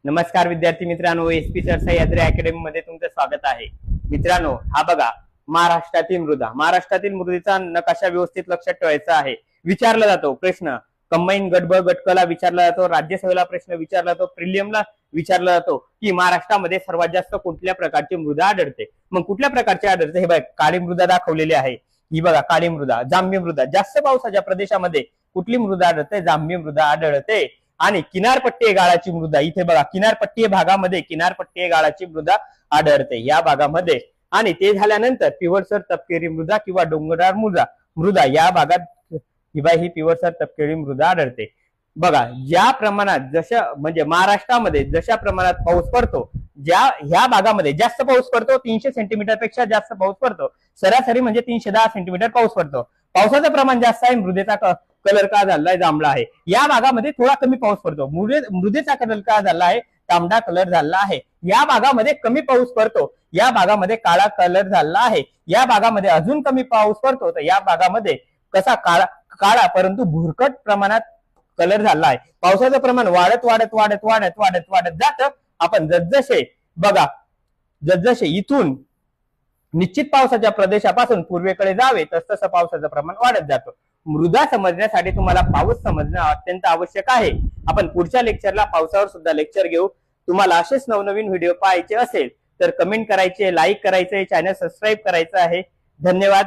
नमस्कार विद्यार्थी मित्रांनो, एसपी सर सह्याद्री अकॅडमी मध्ये तुमचं स्वागत आहे। मित्रांनो, हा बघा महाराष्ट्रातील महाराष्ट्रातील मृदेचा नकाशा व्यवस्थित लक्षात ठेवायचा आहे। विचारला जातो प्रश्न, कंबाईन गट ब गट क ला विचारला जातो, राज्यसभेला प्रश्न विचारला जातो, प्रिलियमला विचारला जातो की महाराष्ट्रामध्ये सर्वात जास्त कुठल्या प्रकारची मृदा आढळते। मग कुठल्या प्रकारची आढळते हे बघा, काळी मृदा दाखवलेली आहे। ही बघा काळी मृदा, जांभी मृदा। जास्त पावसाच्या प्रदेशामध्ये कुठली मृदा आढळते? जांभी मृदा आढळते। आणि किनारपट्टी गाळाची मृदा, इथे बघा किनारपट्टी भागामध्ये किनारपट्टी गाळाची मृदा आढळते या भागामध्ये। आणि ते झाल्यानंतर पिवळसर तपकिरी मृदा किंवा डोंगराळ मृदा या भागात ही पिवळसर तपकिरी मृदा आढळते। बघा ज्या प्रमाणात म्हणजे महाराष्ट्रामध्ये जशा प्रमाणात पाऊस पडतो, ह्या भागामध्ये जास्त पाऊस पडतो, 300 सेंटीमीटर पेक्षा जास्त पाऊस पडतो। सरासरी म्हणजे 310 सेंटीमीटर पाऊस पडतो। पावसाचं प्रमाण जास्त आहे, मृदेचा कलर का झालाय? जांभळा आहे। या भागामध्ये थोडा कमी पाऊस पडतो, मृदेचा कलर का झाला आहे? तांबडा कलर झाला आहे। या भागामध्ये कमी पाऊस पडतो, या भागामध्ये काळा कलर झाला आहे। या भागामध्ये अजून कमी पाऊस पडतो, तर या भागामध्ये कसा काळा परंतु भुरकट प्रमाणात कलर झाला आहे। पावसाचं प्रमाण वाढत वाढत वाढत वाढत वाढत वाढत जातं। आपण जसजसे इथून निश्चित पावसाच्या प्रदेशापासून पूर्वेकडे जावे तसं पावसाचं प्रमाण वाढत जातं। मृदा समजण्यासाठी तुम्हाला पाऊस समजणं अत्यंत आवश्यक आहे। आपण पुढच्या लेक्चरला पावसावर सुद्धा लेक्चर घेऊ। तुम्हाला असेच नवनवीन व्हिडिओ पाहायचे असेल तर कमेंट करायचे, लाईक करायचे, चॅनल सबस्क्राईब करायचं आहे। धन्यवाद।